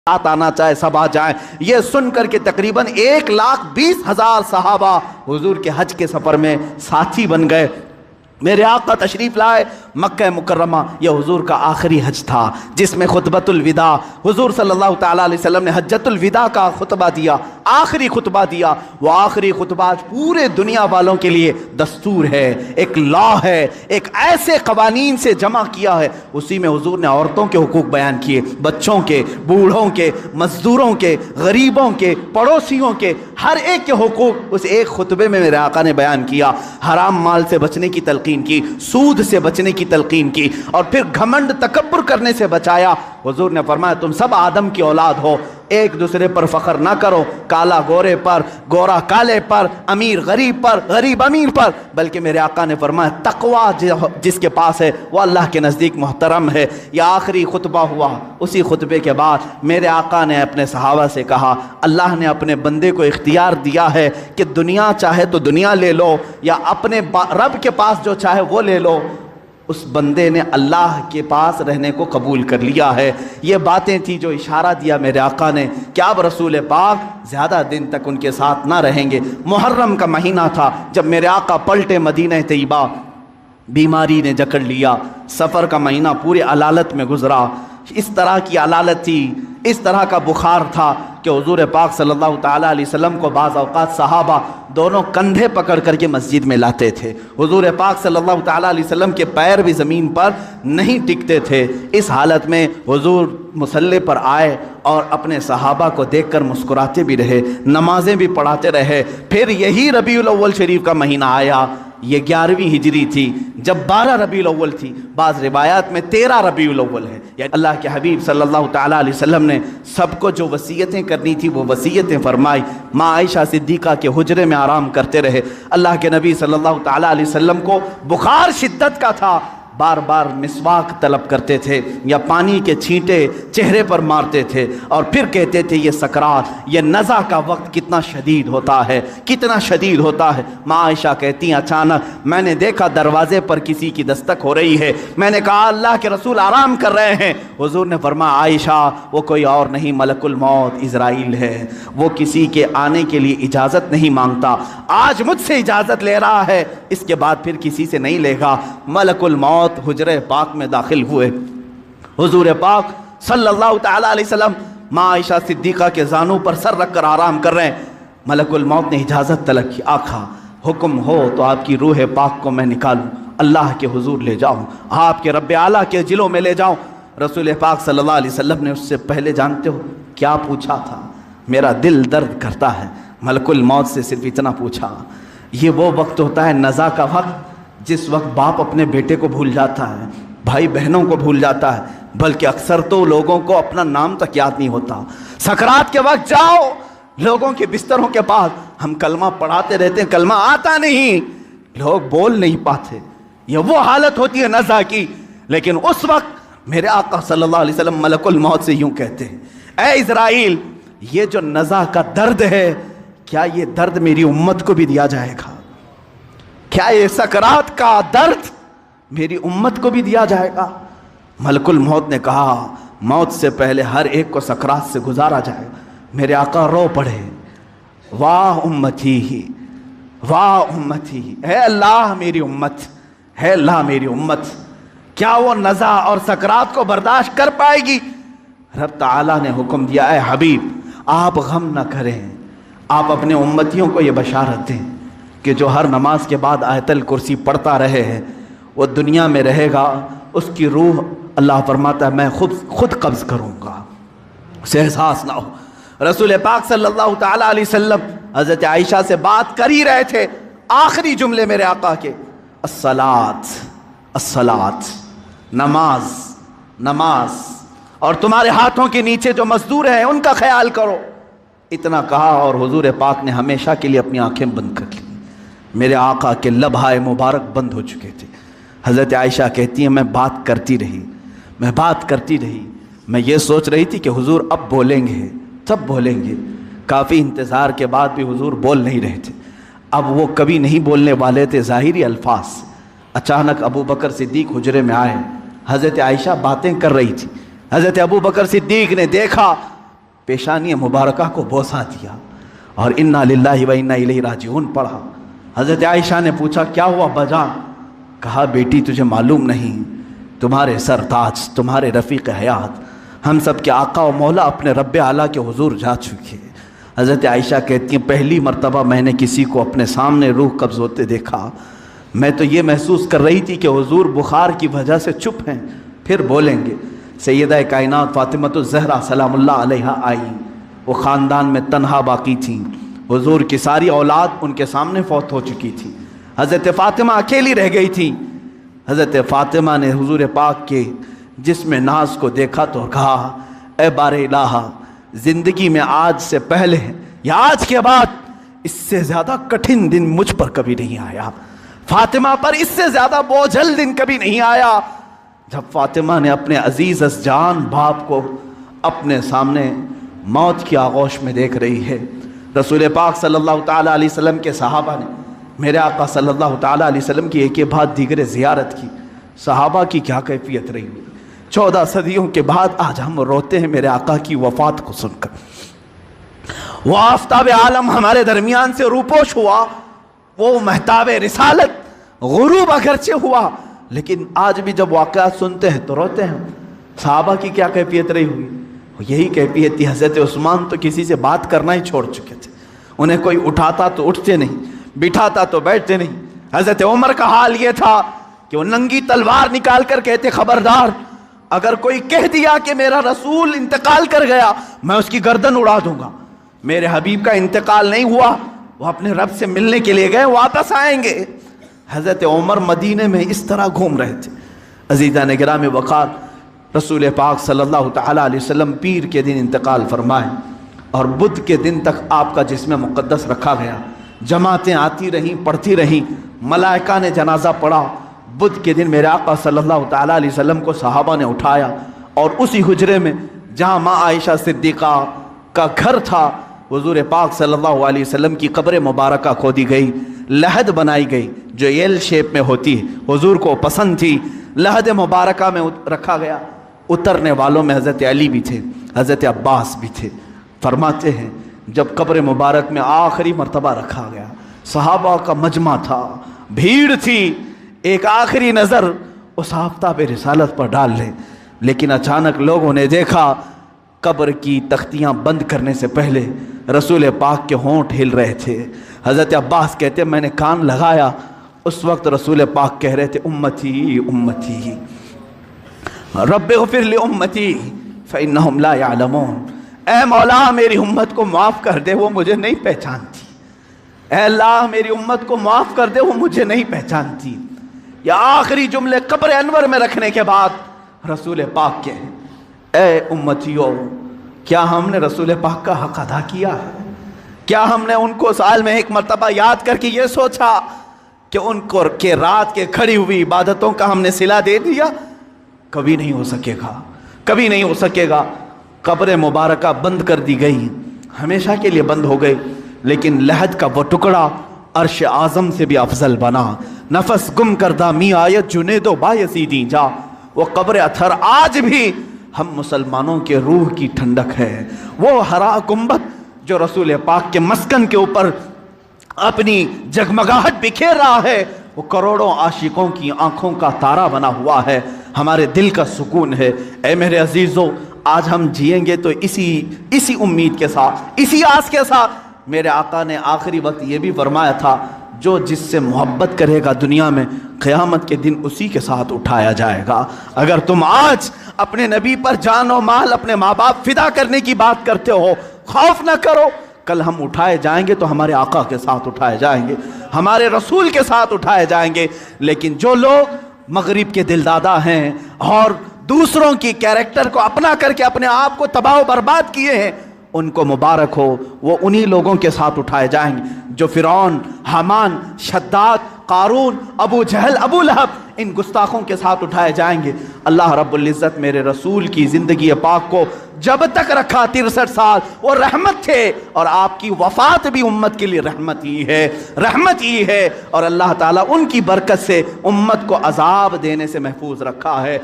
آنا چاہے سب آ جائیں۔ یہ سن کر کے تقریباً 1,20,000 صحابہ حضور کے حج کے سفر میں ساتھی بن گئے۔ میرے آقا تشریف لائے مکہ مکرمہ، یہ حضور کا آخری حج تھا جس میں خطبۃ الوداع حضور صلی اللہ تعالیٰ علیہ وسلم نے حجۃ الوداع کا خطبہ دیا، آخری خطبہ دیا۔ وہ آخری خطبہ آج پورے دنیا والوں کے لیے دستور ہے، ایک لا ہے، ایک ایسے قوانین سے جمع کیا ہے۔ اسی میں حضور نے عورتوں کے حقوق بیان کیے، بچوں کے، بوڑھوں کے، مزدوروں کے، غریبوں کے، پڑوسیوں کے، ہر ایک کے حقوق اس ایک خطبے میں میرے آقا نے بیان کیا۔ حرام مال سے بچنے کی تلقین کی، سود سے بچنے کی تلقین کی، اور پھر گھمنڈ تکبر کرنے سے بچایا۔ حضور نے فرمایا تم سب آدم کی اولاد ہو، ایک دوسرے پر فخر نہ کرو، کالا گورے پر، گورا کالے پر، امیر غریب پر، غریب امیر پر، بلکہ میرے آقا نے فرمایا تقوی جس کے پاس ہے وہ اللہ کے نزدیک محترم ہے۔ یہ آخری خطبہ ہوا۔ اسی خطبے کے بعد میرے آقا نے اپنے صحابہ سے کہا اللہ نے اپنے بندے کو اختیار دیا ہے کہ دنیا چاہے تو دنیا لے لو یا اپنے رب کے پاس جو چاہے وہ لے لو۔ اس بندے نے اللہ کے پاس رہنے کو قبول کر لیا ہے۔ یہ باتیں تھی جو اشارہ دیا میرے آقا نے کہ اب رسول پاک زیادہ دن تک ان کے ساتھ نہ رہیں گے۔ محرم کا مہینہ تھا جب میرے آقا پلٹے مدینہ طیبہ، بیماری نے جکڑ لیا، سفر کا مہینہ پورے علالت میں گزرا۔ اس طرح کی علالت تھی، اس طرح کا بخار تھا کہ حضور پاک صلی اللہ تعالیٰ علیہ وسلم کو بعض اوقات صحابہ دونوں کندھے پکڑ کر کے مسجد میں لاتے تھے۔ حضور پاک صلی اللہ تعالیٰ علیہ وسلم کے پیر بھی زمین پر نہیں ٹکتے تھے۔ اس حالت میں حضور مصلی پر آئے اور اپنے صحابہ کو دیکھ کر مسکراتے بھی رہے، نمازیں بھی پڑھاتے رہے۔ پھر یہی ربیع الاول شریف کا مہینہ آیا، یہ 11ویں ہجری تھی جب 12 ربیع الاول تھی، بعض روایات میں 13 ربیع الاول ہے۔ یعنی اللہ کے حبیب صلی اللہ تعالیٰ علیہ وسلم نے سب کو جو وصیتیں کرنی تھی وہ وصیتیں فرمائی۔ ماں عائشہ صدیقہ کے حجرے میں آرام کرتے رہے۔ اللہ کے نبی صلی اللہ تعالیٰ علیہ وسلم کو بخار شدت کا تھا، بار بار مسواک طلب کرتے تھے یا پانی کے چھینٹے چہرے پر مارتے تھے اور پھر کہتے تھے یہ سکرات، یہ نزع کا وقت کتنا شدید ہوتا ہے، کتنا شدید ہوتا ہے۔ ماں عائشہ کہتی ہیں اچانک میں نے دیکھا دروازے پر کسی کی دستک ہو رہی ہے، میں نے کہا اللہ کے رسول آرام کر رہے ہیں۔ حضور نے فرمایا عائشہ وہ کوئی اور نہیں ملک الموت عزرائیل ہے، وہ کسی کے آنے کے لیے اجازت نہیں مانگتا، آج مجھ سے اجازت لے رہا ہے، اس کے بعد پھر کسی سے نہیں لے گا۔ ملک الموت حجرے پاک میں داخل ہوئے۔ حضور پاک صلی اللہ تعالیٰ علیہ وسلم ماں عائشہ صدیقہ کے زانوں پر سر رکھ کر آرام کر رہے ہیں۔ ملک الموت نے اجازت طلب کی، آقا حکم ہو تو آپ کی روح پاک کو میں نکالوں، اللہ کے حضور لے جاؤں، آپ کے رب اعلیٰ کے جلوں میں لے جاؤں۔ رسول پاک صلی اللہ علیہ وسلم نے اس سے پہلے جانتے ہو کیا پوچھا تھا؟ میرا دل درد کرتا ہے۔ ملک الموت سے صرف اتنا پوچھا، یہ وہ وقت ہوتا ہے نزع کا وقت جس وقت باپ اپنے بیٹے کو بھول جاتا ہے، بھائی بہنوں کو بھول جاتا ہے، بلکہ اکثر تو لوگوں کو اپنا نام تک یاد نہیں ہوتا۔ سکرات کے وقت جاؤ لوگوں کے بستروں کے پاس، ہم کلمہ پڑھاتے رہتے ہیں، کلمہ آتا نہیں، لوگ بول نہیں پاتے، یہ وہ حالت ہوتی ہے نزع کی۔ لیکن اس وقت میرے آقا صلی اللہ علیہ وسلم ملک الموت سے یوں کہتے ہیں اے اسرائیل، یہ جو نزع کا درد ہے کیا یہ درد میری امت کو بھی دیا جائے گا؟ کیا یہ سکرات کا درد میری امت کو بھی دیا جائے گا؟ ملک الموت نے کہا موت سے پہلے ہر ایک کو سکرات سے گزارا جائے گا۔ میرے آقا رو پڑے، واہ امتی ہی، واہ امتی ہی، اے اللہ میری امت، اے اللہ میری امت، کیا وہ نزع اور سکرات کو برداشت کر پائے گی؟ رب تعالیٰ نے حکم دیا اے حبیب آپ غم نہ کریں، آپ اپنے امتیوں کو یہ بشارت دیں کہ جو ہر نماز کے بعد آیت الکرسی پڑھتا رہے ہیں وہ دنیا میں رہے گا، اس کی روح اللہ فرماتا ہے میں خود قبض کروں گا، اسے احساس نہ ہو۔ رسول پاک صلی اللہ تعالیٰ علیہ وسلم حضرت عائشہ سے بات کر ہی رہے تھے، آخری جملے میرے آقا کے الصلاۃ الصلاۃ، نماز نماز، اور تمہارے ہاتھوں کے نیچے جو مزدور ہیں ان کا خیال کرو۔ اتنا کہا اور حضور پاک نے ہمیشہ کے لیے اپنی آنکھیں بند کر لی۔ میرے آقا کے لبھائے مبارک بند ہو چکے تھے۔ حضرت عائشہ کہتی ہیں میں بات کرتی رہی، میں بات کرتی رہی، میں یہ سوچ رہی تھی کہ حضور اب بولیں گے، تب بولیں گے۔ کافی انتظار کے بعد بھی حضور بول نہیں رہے تھے۔ اب وہ کبھی نہیں بولنے والے تھے ظاہری الفاظ سے۔ اچانک ابو بکر صدیق حجرے میں آئے، حضرت عائشہ باتیں کر رہی تھی، حضرت ابو بکر صدیق نے دیکھا پیشانی مبارکہ کو بوسہ دیا اور انا للہ و انا الیہ راجعون پڑھا۔ حضرت عائشہ نے پوچھا کیا ہوا بجان؟ کہا بیٹی تجھے معلوم نہیں، تمہارے سرتاج، تمہارے رفیق حیات، ہم سب کے آقا و مولا اپنے رب اعلیٰ کے حضور جا چکے۔ حضرت عائشہ کہتی ہیں پہلی مرتبہ میں نے کسی کو اپنے سامنے روح قبض ہوتے دیکھا، میں تو یہ محسوس کر رہی تھی کہ حضور بخار کی وجہ سے چپ ہیں، پھر بولیں گے۔ سیدہ کائنات فاطمۃ الزہرا سلام اللہ علیہا آئی، وہ خاندان میں تنہا باقی تھیں، حضور کی ساری اولاد ان کے سامنے فوت ہو چکی تھی، حضرت فاطمہ اکیلی رہ گئی تھی۔ حضرت فاطمہ نے حضور پاک کے جسم ناز کو دیکھا تو کہا اے بار الہ، زندگی میں آج سے پہلے یا آج کے بعد اس سے زیادہ کٹھن دن مجھ پر کبھی نہیں آیا، فاطمہ پر اس سے زیادہ بوجھل دن کبھی نہیں آیا۔ جب فاطمہ نے اپنے عزیز از جان باپ کو اپنے سامنے موت کی آغوش میں دیکھ رہی ہے، رسول پاک صلی اللہ تعالیٰ علیہ وسلم کے صحابہ نے میرے آقا صلی اللہ تعالیٰ علیہ وسلم کی ایک بعد دیگر زیارت کی، صحابہ کی کیا کیفیت رہی ہوئی۔ 14 صدیوں کے بعد آج ہم روتے ہیں میرے آقا کی وفات کو سن کر۔ وہ آفتاب عالم ہمارے درمیان سے روپوش ہوا، وہ مہتاب رسالت غروب اگرچہ ہوا، لیکن آج بھی جب واقعات سنتے ہیں تو روتے ہیں۔ صحابہ کی کیا کیفیت رہی ہوئی؟ یہی کیفیت تھی۔ حضرت عثمان تو کسی سے بات کرنا ہی چھوڑ چکے تھے، انہیں کوئی اٹھاتا تو اٹھتے نہیں، بٹھاتا تو بیٹھتے نہیں۔ حضرت عمر کا حال یہ تھا کہ وہ ننگی تلوار نکال کر کہتے خبردار، اگر کوئی کہہ دیا کہ میرا رسول انتقال کر گیا میں اس کی گردن اڑا دوں گا۔ میرے حبیب کا انتقال نہیں ہوا، وہ اپنے رب سے ملنے کے لیے گئے، واپس آئیں گے۔ حضرت عمر مدینے میں اس طرح گھوم رہے تھے۔ عزیزان گرامی وقار، رسول پاک صلی اللہ تعالیٰ علیہ وسلم پیر کے دن انتقال فرمائے اور بدھ کے دن تک آپ کا جسم مقدس رکھا گیا، جماعتیں آتی رہیں، پڑھتی رہیں، ملائکہ نے جنازہ پڑھا۔ بدھ کے دن میرے آقا صلی اللہ تعالیٰ علیہ وسلم کو صحابہ نے اٹھایا اور اسی حجرے میں جہاں ماں عائشہ صدیقہ کا گھر تھا، حضور پاک صلی اللہ علیہ وسلم کی قبر مبارکہ کھودی گئی، لحد بنائی گئی جو ایل شیپ میں ہوتی ہے، حضور کو پسند تھی، لحد مبارکہ میں رکھا گیا۔ اترنے والوں میں حضرت علی بھی تھے، حضرت عباس بھی تھے۔ فرماتے ہیں جب قبر مبارک میں آخری مرتبہ رکھا گیا، صحابہ کا مجمع تھا، بھیڑ تھی، ایک آخری نظر اس آفتاب رسالت پر ڈال لیں، لیکن اچانک لوگوں نے دیکھا قبر کی تختیاں بند کرنے سے پہلے رسول پاک کے ہونٹ ہل رہے تھے۔ حضرت عباس کہتے میں نے کان لگایا، اس وقت رسول پاک کہہ رہے تھے امتی امتی رب اغفر لی امتی فانہم لا یعلمون، اے مولا میری امت کو معاف کر دے، وہ مجھے نہیں پہچانتی، اے اللہ میری امت کو معاف کر دے، وہ مجھے نہیں پہچانتی۔ یہ آخری جملے قبر انور میں رکھنے کے بعد رسول پاک کے اے امتیو، کیا ہم نے رسول پاک کا حق ادا کیا ہے؟ کیا ہم نے ان کو سال میں ایک مرتبہ یاد کر کے یہ سوچا کہ ان کو کہ رات کے کھڑی ہوئی عبادتوں کا ہم نے صلہ دے دیا؟ کبھی نہیں ہو سکے گا، کبھی نہیں ہو سکے گا۔ قبر مبارکہ بند کر دی گئی، ہمیشہ کے لیے بند ہو گئی، لیکن لحد کا وہ ٹکڑا عرش اعظم سے بھی افضل بنا۔ نفس گم کردہ می آیت جنید و بایزیدی جا، وہ قبر اطہر آج بھی ہم مسلمانوں کے روح کی ٹھنڈک ہے۔ وہ ہرا گنبد جو رسول پاک کے مسکن کے اوپر اپنی جگمگاہٹ بکھیر رہا ہے، وہ کروڑوں عاشقوں کی آنکھوں کا تارا بنا ہوا ہے، ہمارے دل کا سکون ہے۔ اے میرے عزیزو، آج ہم جئیں گے تو اسی امید کے ساتھ، اسی آس کے ساتھ۔ میرے آقا نے آخری وقت یہ بھی فرمایا تھا جو جس سے محبت کرے گا دنیا میں، قیامت کے دن اسی کے ساتھ اٹھایا جائے گا۔ اگر تم آج اپنے نبی پر جان و مال، اپنے ماں باپ فدا کرنے کی بات کرتے ہو، خوف نہ کرو، کل ہم اٹھائے جائیں گے تو ہمارے آقا کے ساتھ اٹھائے جائیں گے، ہمارے رسول کے ساتھ اٹھائے جائیں گے۔ لیکن جو لوگ مغرب کے دلدادہ ہیں اور دوسروں کی کیریکٹر کو اپنا کر کے اپنے آپ کو تباہ و برباد کیے ہیں، ان کو مبارک ہو، وہ انہی لوگوں کے ساتھ اٹھائے جائیں گے جو فرعون، حامان، شداد، قارون، ابو جہل، ابو لہب، ان گستاخوں کے ساتھ اٹھائے جائیں گے۔ اللہ رب العزت میرے رسول کی زندگی پاک کو جب تک رکھا 63 سال وہ رحمت تھے، اور آپ کی وفات بھی امت کے لیے رحمت ہی ہے، رحمت ہی ہے، اور اللہ تعالیٰ ان کی برکت سے امت کو عذاب دینے سے محفوظ رکھا ہے۔